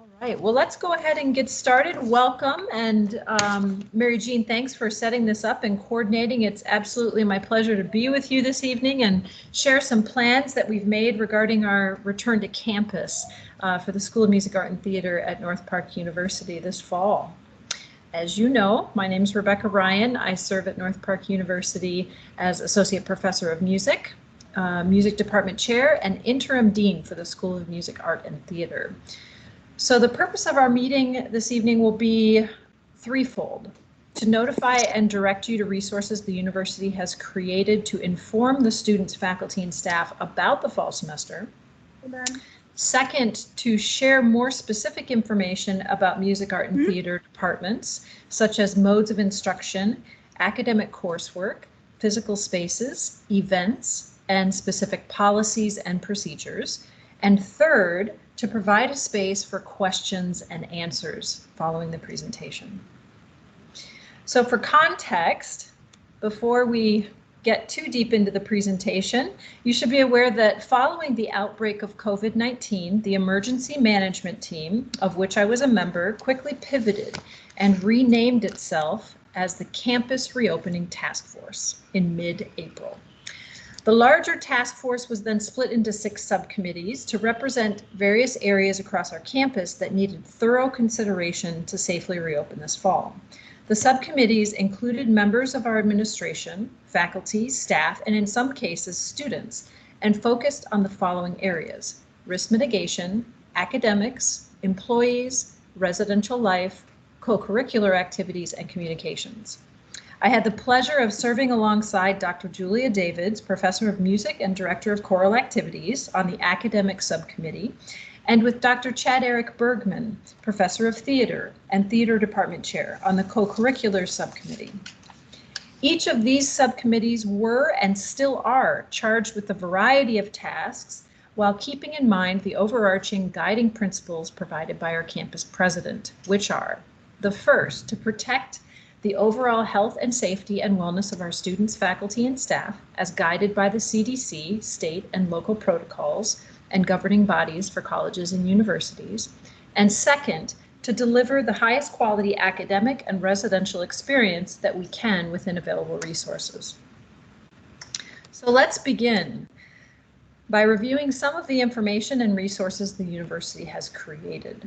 All right, well, let's go ahead and get started. Welcome, and Mary Jean, thanks for setting this up and coordinating. It's absolutely my pleasure to be with you this evening and share some plans that we've made regarding our return to campus for the School of Music, Art, and Theater at North Park University this fall. As you know, my name is Rebecca Ryan. I serve at North Park University as Associate Professor of Music, Music Department Chair, and Interim Dean for the School of Music, Art, and Theater. So the purpose of our meeting this evening will be threefold: to notify and direct you to resources the university has created to inform the students, faculty, and staff about the fall semester. Amen. Second, to share more specific information about music, art, and theater departments, such as modes of instruction, academic coursework, physical spaces, events, and specific policies and procedures. And third, to provide a space for questions and answers following the presentation. So for context, before we get too deep into the presentation, you should be aware that following the outbreak of COVID-19, the emergency management team, of which I was a member, quickly pivoted and renamed itself as the Campus Reopening Task Force in mid-April. The larger task force was then split into 6 subcommittees to represent various areas across our campus that needed thorough consideration to safely reopen this fall. The subcommittees included members of our administration, faculty, staff, and in some cases students, and focused on the following areas: risk mitigation, academics, employees, residential life, co-curricular activities, and communications. I had the pleasure of serving alongside Dr. Julia Davids, Professor of Music and Director of Choral Activities, on the Academic Subcommittee, and with Dr. Chad Eric Bergman, Professor of Theater and Theater Department Chair, on the Co-Curricular Subcommittee. Each of these subcommittees were and still are charged with a variety of tasks while keeping in mind the overarching guiding principles provided by our campus president, which are: the first, to protect the overall health and safety and wellness of our students, faculty, and staff as guided by the CDC, state and local protocols, and governing bodies for colleges and universities. And second, to deliver the highest quality academic and residential experience that we can within available resources. So let's begin by reviewing some of the information and resources the university has created.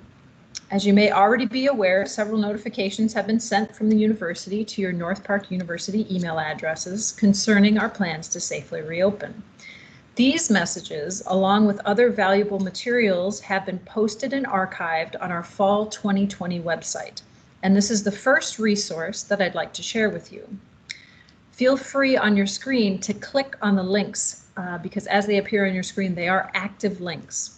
As you may already be aware, several notifications have been sent from the university to your North Park University email addresses concerning our plans to safely reopen. These messages, along with other valuable materials, have been posted and archived on our Fall 2020 website. And this is the first resource that I'd like to share with you. Feel free on your screen to click on the links because as they appear on your screen, they are active links.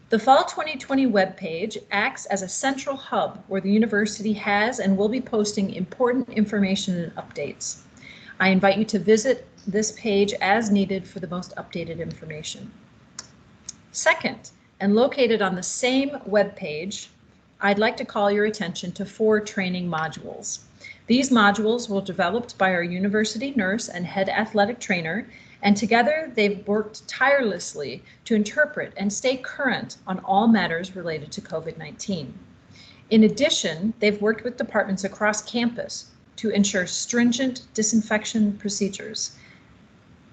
The Fall 2020 webpage acts as a central hub where the university has and will be posting important information and updates. I invite you to visit this page as needed for the most updated information. Second, and located on the same webpage, I'd like to call your attention to 4 training modules. These modules were developed by our university nurse and head athletic trainer, and together they've worked tirelessly to interpret and stay current on all matters related to COVID-19. In addition, they've worked with departments across campus to ensure stringent disinfection procedures.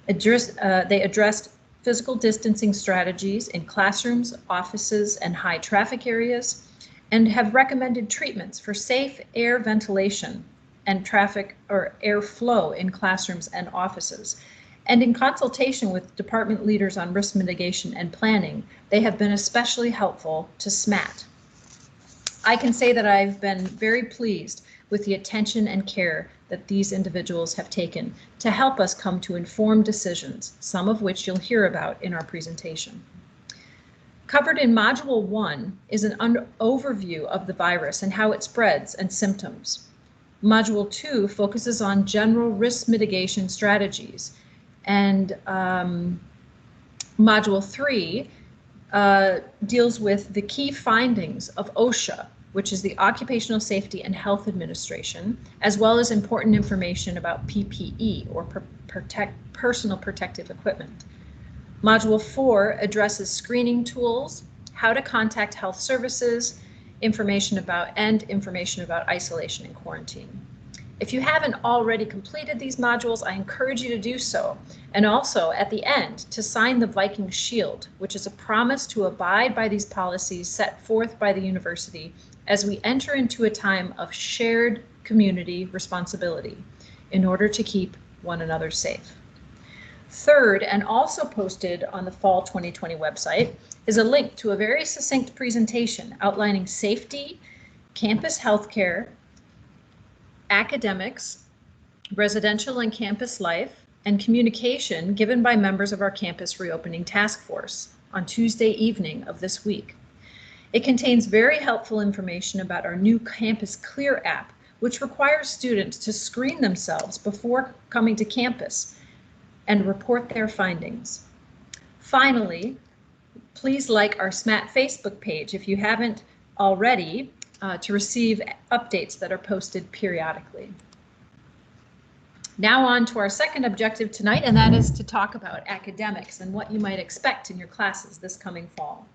They addressed physical distancing strategies in classrooms, offices, and high traffic areas, and have recommended treatments for safe air ventilation and traffic or airflow in classrooms and offices. And in consultation with department leaders on risk mitigation and planning, they have been especially helpful to SMAT. I can say that I've been very pleased with the attention and care that these individuals have taken to help us come to informed decisions, some of which you'll hear about in our presentation. Covered in Module 1 is an overview of the virus and how it spreads and symptoms. Module 2 focuses on general risk mitigation strategies. And Module 3 deals with the key findings of OSHA, which is the Occupational Safety and Health Administration, as well as important information about PPE, or personal protective equipment. Module 4 addresses screening tools, how to contact health services, information about isolation and quarantine. If you haven't already completed these modules, I encourage you to do so. And also at the end to sign the Viking Shield, which is a promise to abide by these policies set forth by the university as we enter into a time of shared community responsibility in order to keep one another safe. Third, and also posted on the Fall 2020 website, is a link to a very succinct presentation outlining safety, campus healthcare, academics, residential and campus life, and communication given by members of our campus reopening task force on Tuesday evening of this week. It contains very helpful information about our new Campus Clear app, which requires students to screen themselves before coming to campus and report their findings. Finally, please like our SMAT Facebook page if you haven't already, to receive updates that are posted periodically. Now on to our second objective tonight, and that is to talk about academics and what you might expect in your classes this coming fall.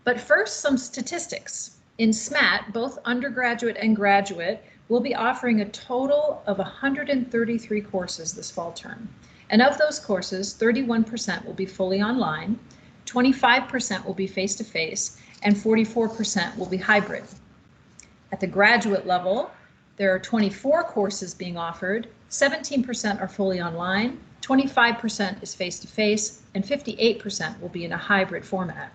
But first, some statistics. In SMAT, both undergraduate and graduate will be offering a total of 133 courses this fall term. And of those courses, 31% will be fully online, 25% will be face-to-face, and 44% will be hybrid. At the graduate level, there are 24 courses being offered, 17% are fully online, 25% is face-to-face, and 58% will be in a hybrid format.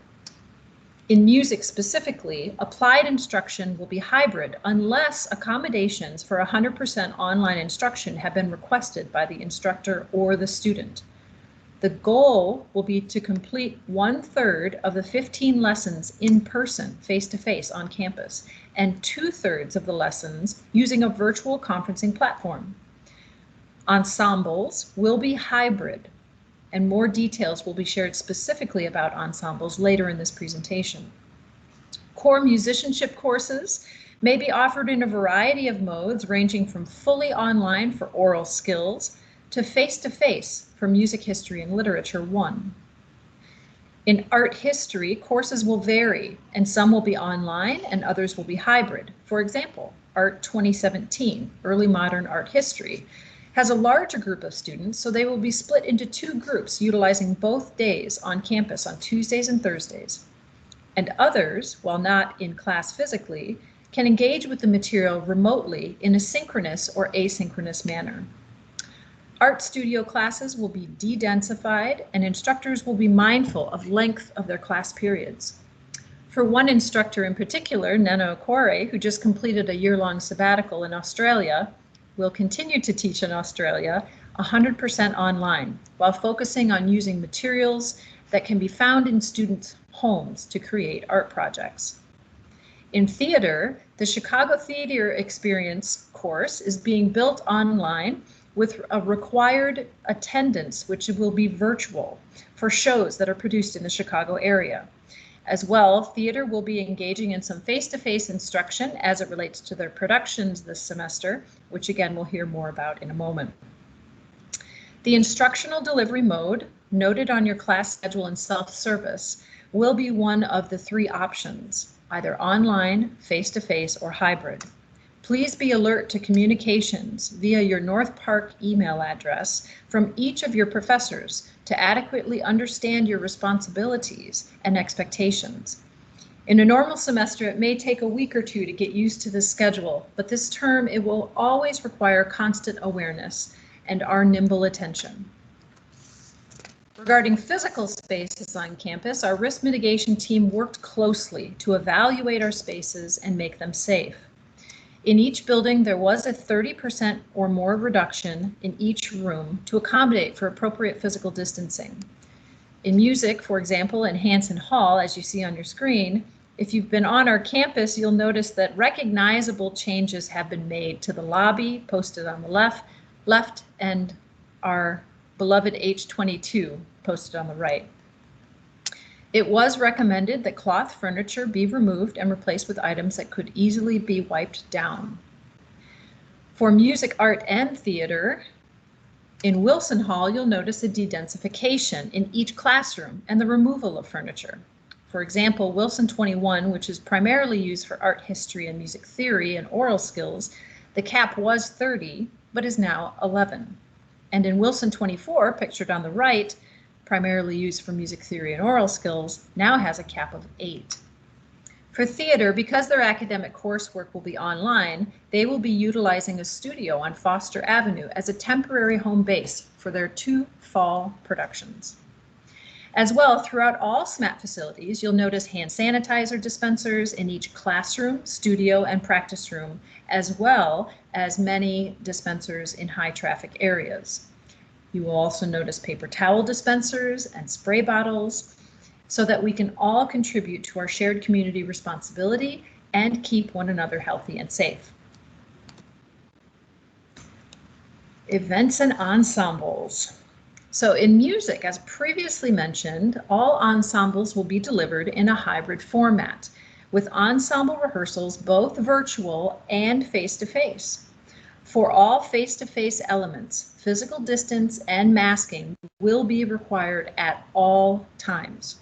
In music specifically, applied instruction will be hybrid unless accommodations for 100% online instruction have been requested by the instructor or the student. The goal will be to complete 1/3 of the 15 lessons in person, face-to-face on campus, and 2/3 of the lessons using a virtual conferencing platform. Ensembles will be hybrid, and more details will be shared specifically about ensembles later in this presentation. Core musicianship courses may be offered in a variety of modes, ranging from fully online for oral skills to face-to-face for music history and literature 1. In art history, courses will vary, and some will be online and others will be hybrid. For example, Art 2017, Early Modern Art History, has a larger group of students, so they will be split into 2 groups utilizing both days on campus on Tuesdays and Thursdays. And others, while not in class physically, can engage with the material remotely in a synchronous or asynchronous manner. Art studio classes will be de-densified, and instructors will be mindful of length of their class periods. For one instructor in particular, Nana Okwore, who just completed a year-long sabbatical in Australia, will continue to teach in Australia 100% online, while focusing on using materials that can be found in students' homes to create art projects. In theater, the Chicago Theater Experience course is being built online with a required attendance, which will be virtual for shows that are produced in the Chicago area. As well, theater will be engaging in some face-to-face instruction as it relates to their productions this semester, which again we'll hear more about in a moment. The instructional delivery mode, noted on your class schedule and self-service, will be one of the 3 options, either online, face-to-face, or hybrid. Please be alert to communications via your North Park email address from each of your professors to adequately understand your responsibilities and expectations. In a normal semester, it may take a week or 2 to get used to this schedule, but this term it will always require constant awareness and our nimble attention. Regarding physical spaces on campus, our risk mitigation team worked closely to evaluate our spaces and make them safe. In each building, there was a 30% or more reduction in each room to accommodate for appropriate physical distancing. In music, for example, in Hanson Hall, as you see on your screen, if you've been on our campus, you'll notice that recognizable changes have been made to the lobby, posted on the left, and our beloved H22, posted on the right. It was recommended that cloth furniture be removed and replaced with items that could easily be wiped down. For music, art, and theater, in Wilson Hall, you'll notice a de-densification in each classroom and the removal of furniture. For example, Wilson 21, which is primarily used for art history and music theory and oral skills, the cap was 30, but is now 11. And in Wilson 24, pictured on the right, primarily used for music theory and oral skills, now has a cap of 8. For theater, because their academic coursework will be online, they will be utilizing a studio on Foster Avenue as a temporary home base for their 2 fall productions. As well, throughout all SMAT facilities, you'll notice hand sanitizer dispensers in each classroom, studio, and practice room, as well as many dispensers in high traffic areas. You will also notice paper towel dispensers and spray bottles so that we can all contribute to our shared community responsibility and keep one another healthy and safe. Events and ensembles. So in music, as previously mentioned, all ensembles will be delivered in a hybrid format, with ensemble rehearsals both virtual and face-to-face. For all face-to-face elements, physical distance and masking will be required at all times.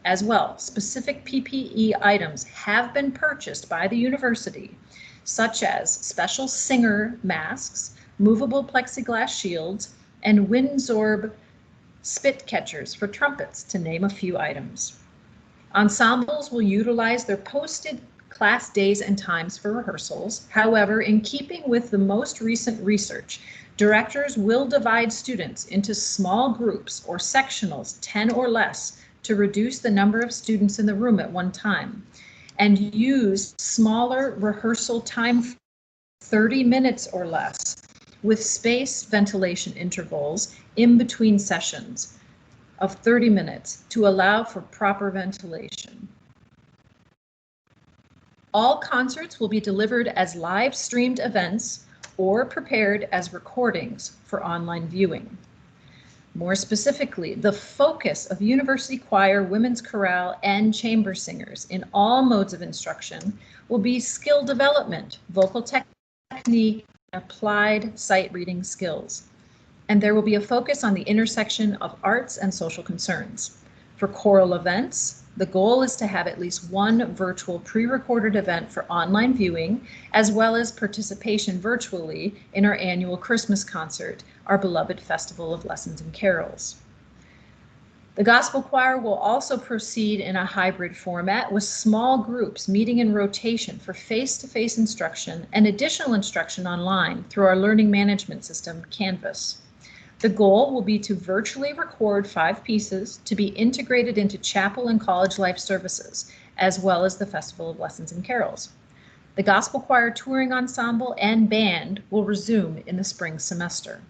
As well, specific PPE items have been purchased by the university, such as special singer masks, movable plexiglass shields, and Windsorb spit catchers for trumpets, to name a few items. Ensembles will utilize their posted class days and times for rehearsals. However, in keeping with the most recent research, directors will divide students into small groups or sectionals, 10 or less, to reduce the number of students in the room at one time, and use smaller rehearsal time, 30 minutes or less, with space ventilation intervals in between sessions of 30 minutes to allow for proper ventilation. All concerts will be delivered as live streamed events or prepared as recordings for online viewing. More specifically, the focus of university choir, women's chorale, and chamber singers in all modes of instruction will be skill development, vocal technique, applied sight reading skills. And there will be a focus on the intersection of arts and social concerns. For choral events, the goal is to have at least one virtual pre-recorded event for online viewing, as well as participation virtually in our annual Christmas concert, our beloved Festival of Lessons and Carols. The gospel choir will also proceed in a hybrid format with small groups meeting in rotation for face-to-face instruction and additional instruction online through our learning management system, Canvas. The goal will be to virtually record 5 pieces to be integrated into chapel and college life services, as well as the Festival of Lessons and Carols. The gospel choir touring ensemble and band will resume in the spring semester.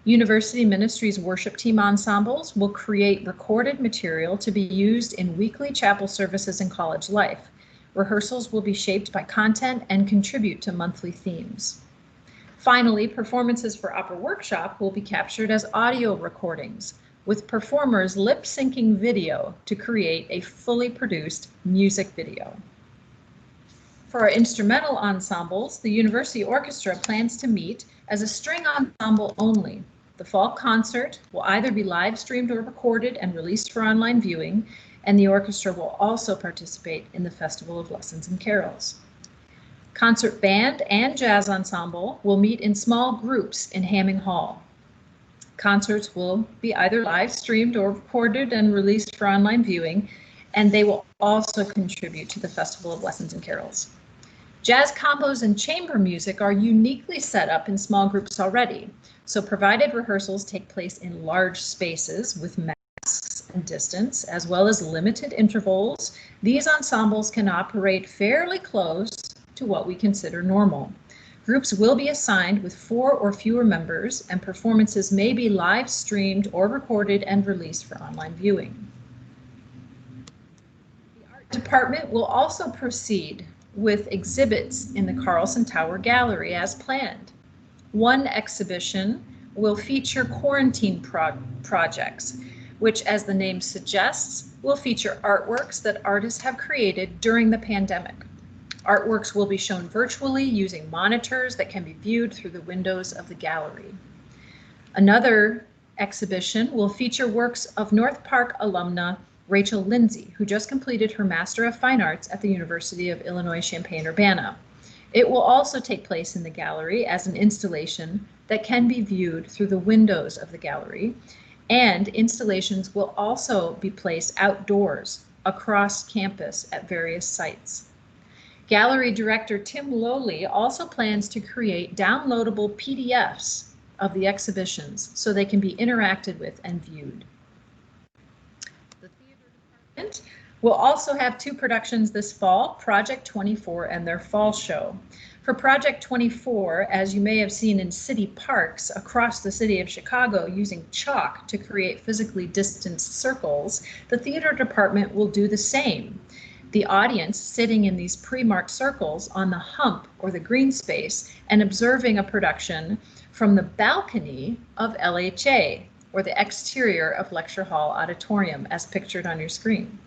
University Ministries worship team ensembles will create recorded material to be used in weekly chapel services and college life. Rehearsals will be shaped by content and contribute to monthly themes. Finally, performances for Opera Workshop will be captured as audio recordings, with performers lip-syncing video to create a fully produced music video. For our instrumental ensembles, the University Orchestra plans to meet as a string ensemble only. The fall concert will either be live streamed or recorded and released for online viewing, and the orchestra will also participate in the Festival of Lessons and Carols. Concert band and jazz ensemble will meet in small groups in Hamming Hall. Concerts will be either live streamed or recorded and released for online viewing, and they will also contribute to the Festival of Lessons and Carols. Jazz combos and chamber music are uniquely set up in small groups already, so provided rehearsals take place in large spaces with masks and distance, as well as limited intervals, these ensembles can operate fairly close to what we consider normal. Groups will be assigned with 4 or fewer members, and performances may be live streamed or recorded and released for online viewing. The art department will also proceed with exhibits in the Carlson Tower Gallery as planned. One exhibition will feature quarantine projects, which, as the name suggests, will feature artworks that artists have created during the pandemic. Artworks will be shown virtually using monitors that can be viewed through the windows of the gallery. Another exhibition will feature works of North Park alumna Rachel Lindsay, who just completed her Master of Fine Arts at the University of Illinois Champaign-Urbana. It will also take place in the gallery as an installation that can be viewed through the windows of the gallery, and installations will also be placed outdoors across campus at various sites. Gallery director Tim Lowley also plans to create downloadable PDFs of the exhibitions so they can be interacted with and viewed. The theater department will also have 2 productions this fall, Project 24 and their fall show. For Project 24, as you may have seen in city parks across the city of Chicago using chalk to create physically distanced circles, the theater department will do the same. The audience sitting in these pre-marked circles on the hump or the green space and observing a production from the balcony of LHA, or the exterior of Lecture Hall Auditorium, as pictured on your screen.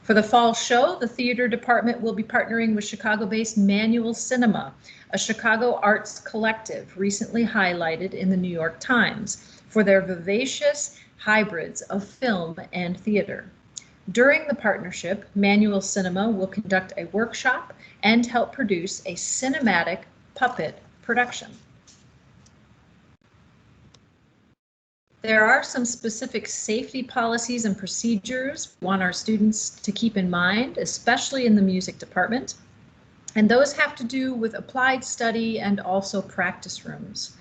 For the fall show, the theater department will be partnering with Chicago-based Manual Cinema, a Chicago arts collective recently highlighted in the New York Times for their vivacious hybrids of film and theater. During the partnership, Manual Cinema will conduct a workshop and help produce a cinematic puppet production. There are some specific safety policies and procedures we want our students to keep in mind, especially in the music department. And those have to do with applied study and also practice rooms.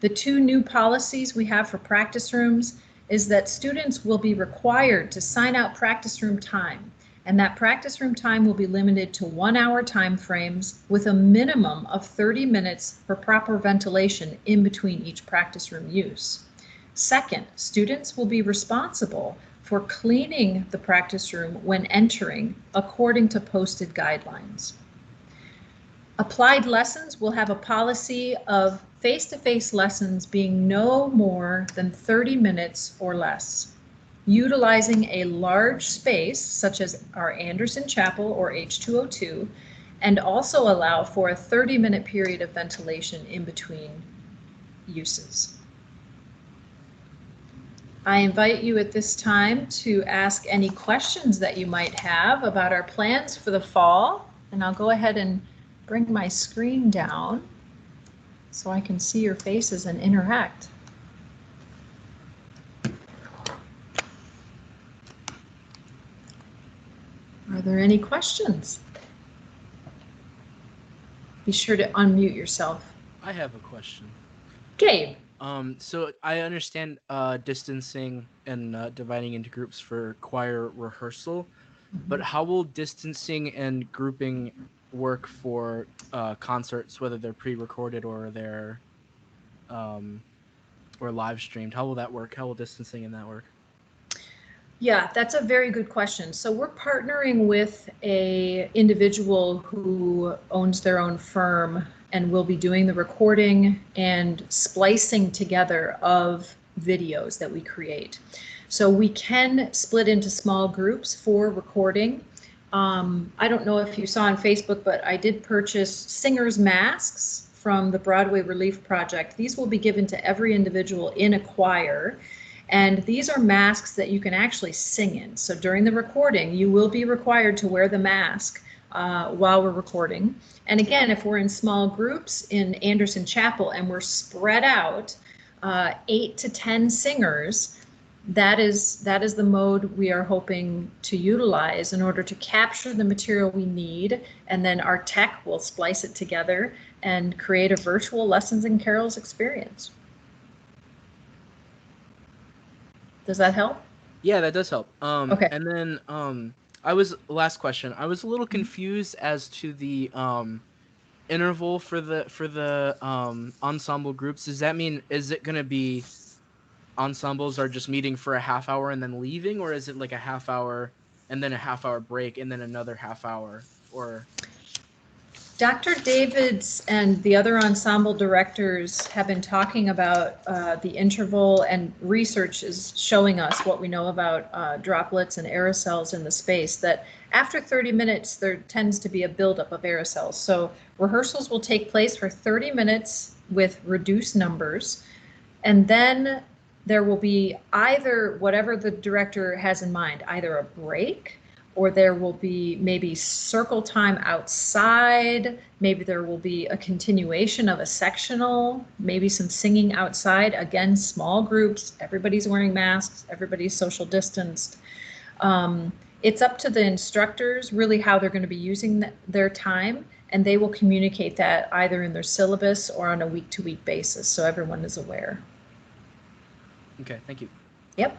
The 2 new policies we have for practice rooms is that students will be required to sign out practice room time, and that practice room time will be limited to 1-hour time frames with a minimum of 30 minutes for proper ventilation in between each practice room use. Second, students will be responsible for cleaning the practice room when entering according to posted guidelines. Applied lessons will have a policy of face-to-face lessons being no more than 30 minutes or less, utilizing a large space such as our Anderson Chapel or H202, and also allow for a 30-minute period of ventilation in between uses. I invite you at this time to ask any questions that you might have about our plans for the fall, and I'll go ahead and bring my screen down so I can see your faces and interact. Are there any questions? Be sure to unmute yourself. I have a question. Gabe. So I understand distancing and dividing into groups for choir rehearsal, but how will distancing and grouping work for concerts, whether they're pre-recorded or they're or live streamed? How will that work? How will distancing and that work? Yeah, that's a very good question. So we're partnering with a individual who owns their own firm and will be doing the recording and splicing together of videos that we create. So we can split into small groups for recording. I don't know if you saw on Facebook, but I did purchase singers' masks from the Broadway Relief Project. These will be given to every individual in a choir. And these are masks that you can actually sing in. So during the recording, you will be required to wear the mask while we're recording. And again, if we're in small groups in Anderson Chapel and we're spread out 8 to 10 singers, that is the mode we are hoping to utilize in order to capture the material we need, and then our tech will splice it together and create a virtual lessons and carols experience. Does that help? Yeah, that does help. Okay. And then last question. I was a little confused as to the interval for the ensemble groups. Does that mean, is it going to be ensembles are just meeting for a half hour and then leaving, or is it like a half hour and then a half hour break and then another half hour? Or Dr. Davids and the other ensemble directors have been talking about the interval, and research is showing us what we know about droplets and aerosols in the space, that after 30 minutes, there tends to be a buildup of aerosols. So rehearsals will take place for 30 minutes with reduced numbers, and then there will be either whatever the director has in mind, either a break, or there will be maybe circle time outside. Maybe there will be a continuation of a sectional, maybe some singing outside. Again, small groups, everybody's wearing masks, everybody's social distanced. It's up to the instructors really how they're going to be using their time, and they will communicate that either in their syllabus or on a week-to-week basis, so everyone is aware. Okay, thank you. Yep.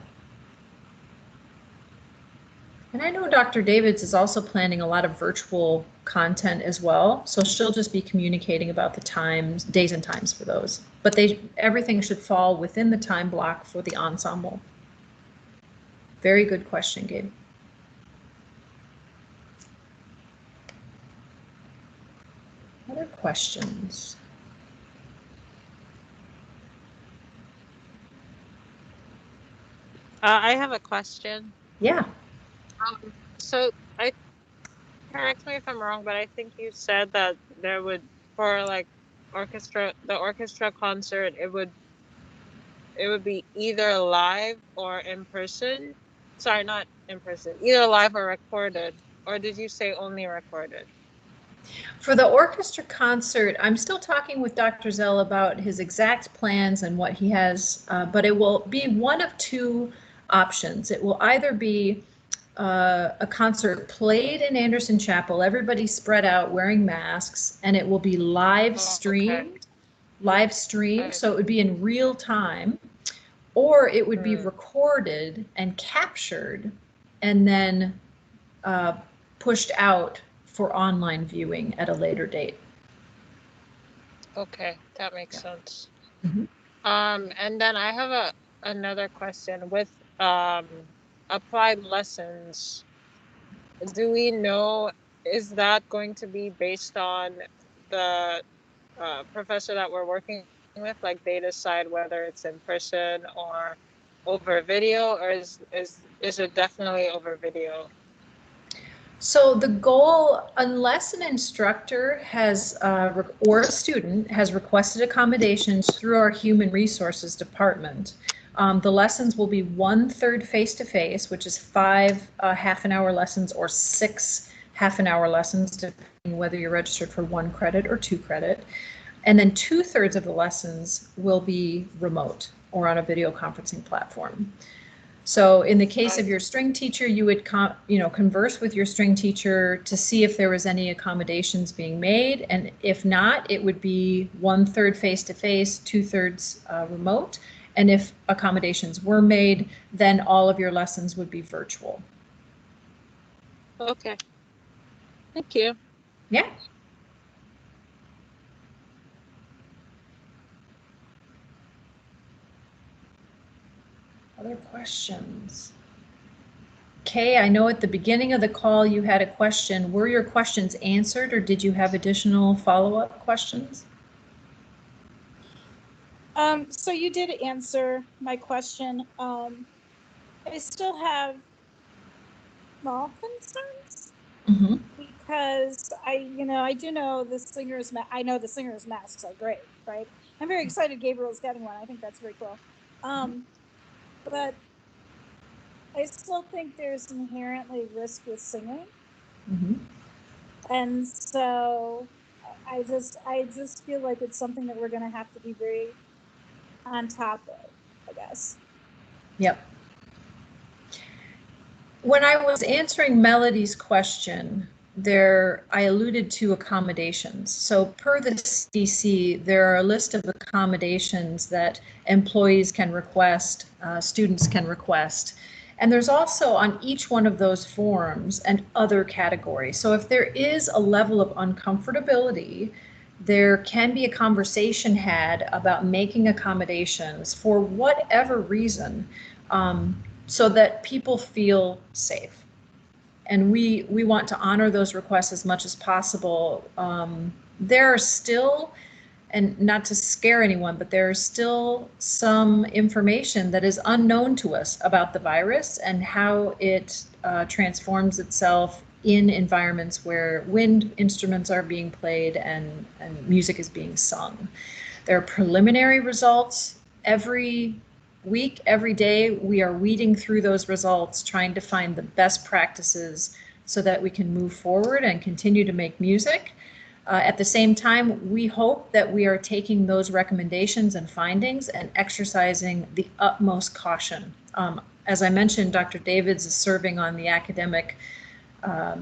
And I know Dr. Davids is also planning a lot of virtual content as well, so she'll just be communicating about the times, days and times for those. But everything should fall within the time block for the ensemble. Very good question, Gabe. Other questions? I have a question. Yeah. So correct me if I'm wrong, but I think you said that there would, for like the orchestra concert, it would be either live or in person. Sorry, not in person, either live or recorded. Or did you say only recorded? For the orchestra concert, I'm still talking with Dr. Zell about his exact plans and what he has, but it will be one of two options. It will either be a concert played in Anderson Chapel, everybody spread out wearing masks, and it will be live streamed, so it would be in real time, or it would be recorded and captured and then pushed out for online viewing at a later date. Okay, that makes sense. Mm-hmm. And then I have another question with applied lessons. Do we know, is that going to be based on the professor that we're working with? Like they decide whether it's in person or over video, or is it definitely over video? So the goal, unless an instructor has or a student has requested accommodations through our human resources department, the lessons will be 1/3 face-to-face, which is 5 half-an-hour lessons or 6 half-an-hour lessons, depending whether you're registered for 1 credit or 2 credit. And then 2/3 of the lessons will be remote or on a video conferencing platform. So in the case of your string teacher, you would converse with your string teacher to see if there was any accommodations being made. And if not, it would be 1/3 face-to-face, 2/3 remote. And if accommodations were made, then all of your lessons would be virtual. Okay. Thank you. Yeah. Other questions? Kay, I know at the beginning of the call you had a question. Were your questions answered, or did you have additional follow-up questions? So you did answer my question. I still have small concerns because I do know the singers. I know the singers' masks are great, right? I'm very excited Gabriel's getting one. I think that's very cool. But I still think there's inherently risk with singing. And so I just feel like it's something that we're going to have to be very on top of, I guess. Yep. When I was answering Melody's question, I alluded to accommodations. So per the CDC, there are a list of accommodations that employees can request, students can request. And there's also on each one of those forms an other category. So if there is a level of uncomfortability, there can be a conversation had about making accommodations for whatever reason, so that people feel safe. And we want to honor those requests as much as possible. There are still, and not to scare anyone, but there is still some information that is unknown to us about the virus and how it transforms itself in environments where wind instruments are being played and music is being sung. There are preliminary results. Every week, every day, we are weeding through those results, trying to find the best practices so that we can move forward and continue to make music. At the same time, we hope that we are taking those recommendations and findings and exercising the utmost caution. As I mentioned, Dr. Davids is serving on the academic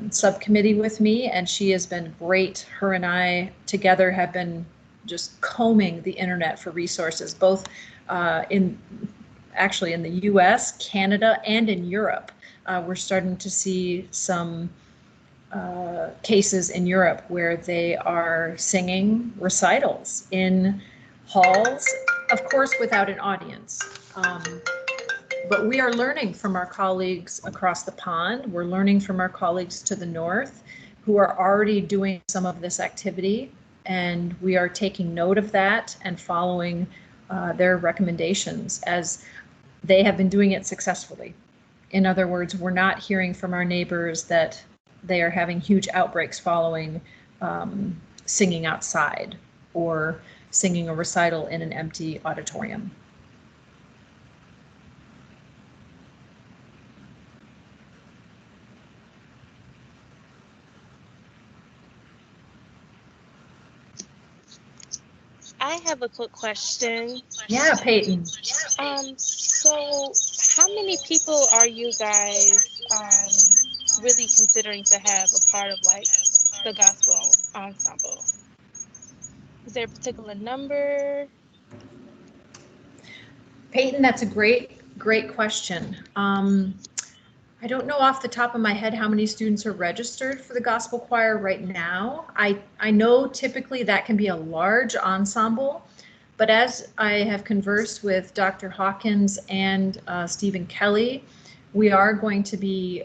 subcommittee with me, and she has been great. Her and I together have been just combing the internet for resources, both actually in the US, Canada, and in Europe. We're starting to see some cases in Europe where they are singing recitals in halls, of course, without an audience. But we are learning from our colleagues across the pond. We're learning from our colleagues to the north who are already doing some of this activity, and we are taking note of that and following their recommendations as they have been doing it successfully. In other words, we're not hearing from our neighbors that they are having huge outbreaks following singing outside or singing a recital in an empty auditorium. I have a quick question. Yeah, Peyton. So how many people are you guys really considering to have a part of like the gospel ensemble? Is there a particular number? Peyton, that's a great question. I don't know off the top of my head how many students are registered for the gospel choir right now. I know typically that can be a large ensemble, but as I have conversed with Dr. Hawkins and Stephen Kelly, we are going to be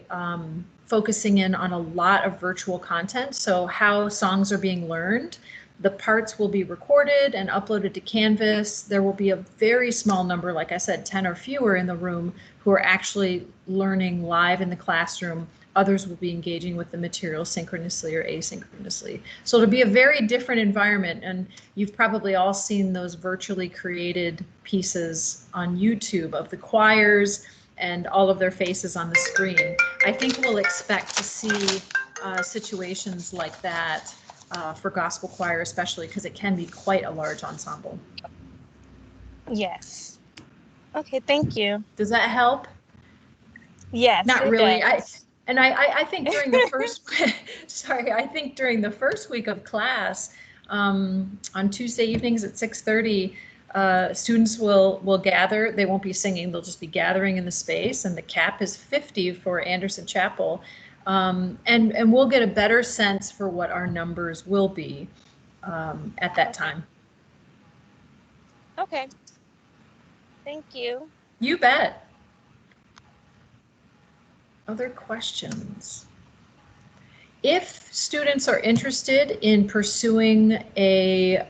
focusing in on a lot of virtual content. So how songs are being learned. The parts will be recorded and uploaded to Canvas. There will be a very small number, like I said, 10 or fewer in the room who are actually learning live in the classroom. Others will be engaging with the material synchronously or asynchronously. So it'll be a very different environment, and you've probably all seen those virtually created pieces on YouTube of the choirs and all of their faces on the screen. I think we'll expect to see situations like that for gospel choir, especially because it can be quite a large ensemble. Yes. Okay, thank you. Does that help? Yes. Not really. Does. I think during the first, sorry, I think during the first week of class, on Tuesday evenings at 6:30, students will gather. They won't be singing. They'll just be gathering in the space, and the cap is 50 for Anderson Chapel. And we'll get a better sense for what our numbers will be at that time. Okay. Thank you. You bet. Other questions? If students are interested in pursuing a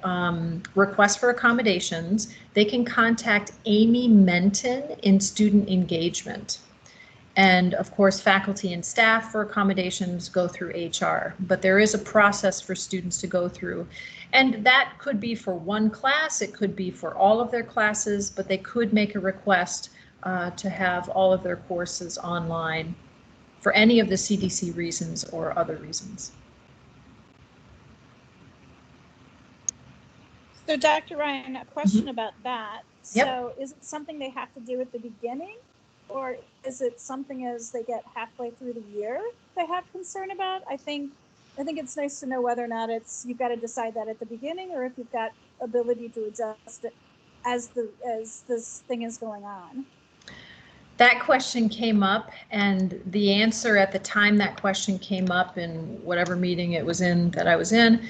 request for accommodations, they can contact Amy Menton in student engagement. And of course, faculty and staff for accommodations go through HR, but there is a process for students to go through. And that could be for one class, it could be for all of their classes, but they could make a request to have all of their courses online for any of the CDC reasons or other reasons. So Dr. Ryan, a question about that. Yep. So is it something they have to do at the beginning, or is it something as they get halfway through the year they have concern about? I think it's nice to know whether or not you've got to decide that at the beginning, or if you've got ability to adjust it as this thing is going on. That question came up, and the answer at the time that question came up in whatever meeting it was in that I was in,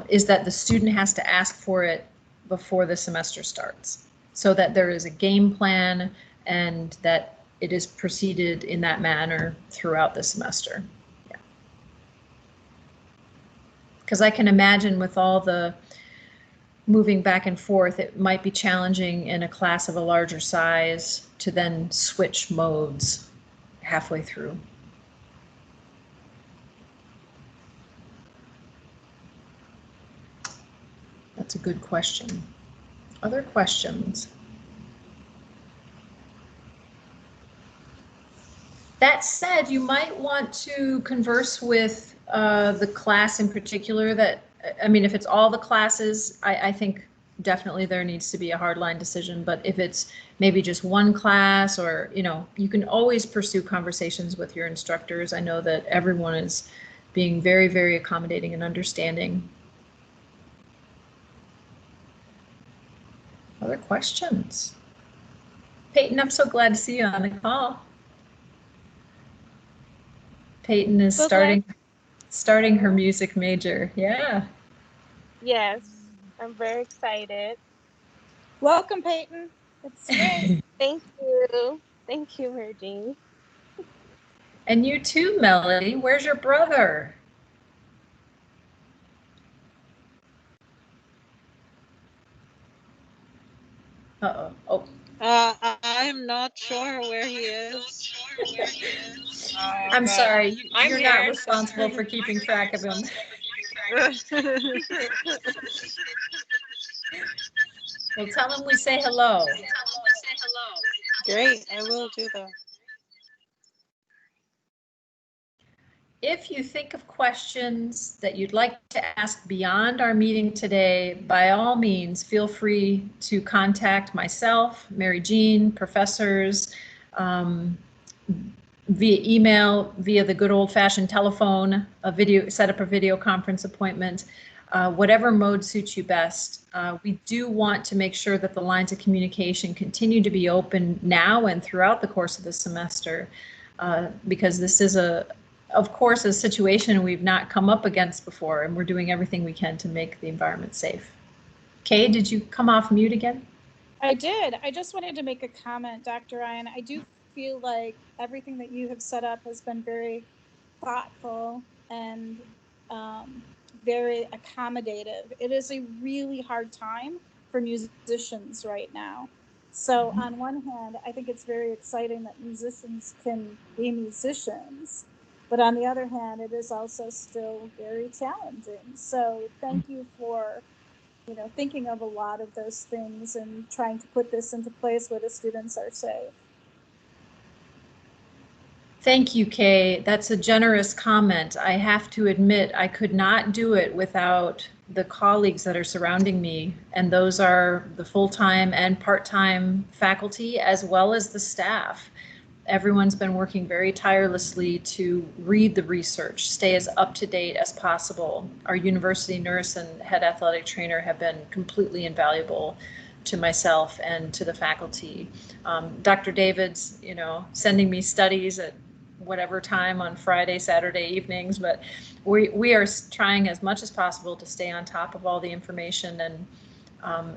is that the student has to ask for it before the semester starts, so that there is a game plan and that it is proceeded in that manner throughout the semester. Yeah. Because I can imagine with all the moving back and forth, it might be challenging in a class of a larger size to then switch modes halfway through. That's a good question. Other questions? That said, you might want to converse with the class in particular that, I mean, if it's all the classes, I think definitely there needs to be a hardline decision. But if it's maybe just one class, or, you know, you can always pursue conversations with your instructors. I know that everyone is being very, very accommodating and understanding. Other questions? Peyton, I'm so glad to see you on the call. Peyton is starting her music major. Yeah. Yes, I'm very excited. Welcome, Peyton. It's spring. Thank you. Thank you, Mary Jean. And you too, Melody. Where's your brother? Uh-oh. Oh. I'm not sure where he is. I'm sorry. You're here. not responsible for keeping track of him. Well, tell him we say hello. Great, I will do that. If you think of questions that you'd like to ask beyond our meeting today, by all means, feel free to contact myself, Mary Jean, professors, via email, via the good old-fashioned telephone, set up a video conference appointment, whatever mode suits you best. We do want to make sure that the lines of communication continue to be open now and throughout the course of the semester, because this is of course, a situation we've not come up against before, and we're doing everything we can to make the environment safe. Kay, did you come off mute again? I did. I just wanted to make a comment, Dr. Ryan. I do feel like everything that you have set up has been very thoughtful and very accommodative. It is a really hard time for musicians right now. So on one hand, I think it's very exciting that musicians can be musicians. But on the other hand, it is also still very challenging. So thank you for, you know, thinking of a lot of those things and trying to put this into place where the students are safe. Thank you, Kay. That's a generous comment. I have to admit, I could not do it without the colleagues that are surrounding me, and those are the full-time and part-time faculty, as well as the staff. Everyone's been working very tirelessly to read the research, stay as up to date as possible. Our university nurse and head athletic trainer have been completely invaluable to myself and to the faculty. Dr. David's, you know, sending me studies at whatever time on Friday, Saturday evenings, but we are trying as much as possible to stay on top of all the information. And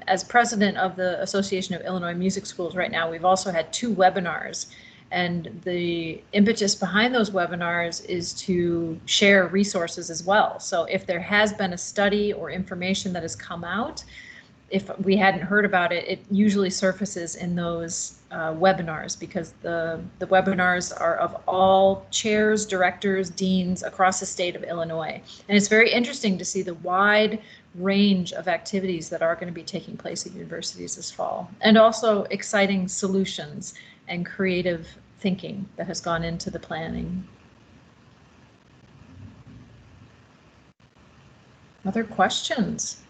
as president of the Association of Illinois Music Schools right now, we've also had 2 webinars. And the impetus behind those webinars is to share resources as well. So if there has been a study or information that has come out, if we hadn't heard about it, it usually surfaces in those webinars, because the webinars are of all chairs, directors, deans across the state of Illinois. And it's very interesting to see the wide range of activities that are going to be taking place at universities this fall, and also exciting solutions and creative thinking that has gone into the planning. Other questions?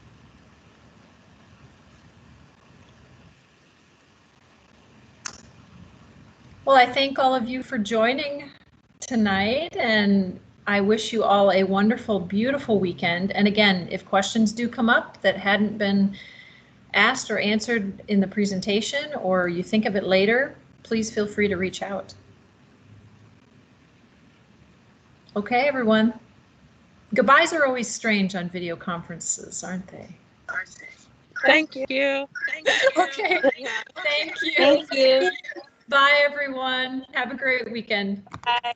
Well, I thank all of you for joining tonight, and I wish you all a wonderful, beautiful weekend. And again, if questions do come up that hadn't been asked or answered in the presentation, or you think of it later, please feel free to reach out. Okay, everyone. Goodbyes are always strange on video conferences, aren't they? Thank you. Okay, thank you. Thank you. Bye, everyone. Have a great weekend. Bye.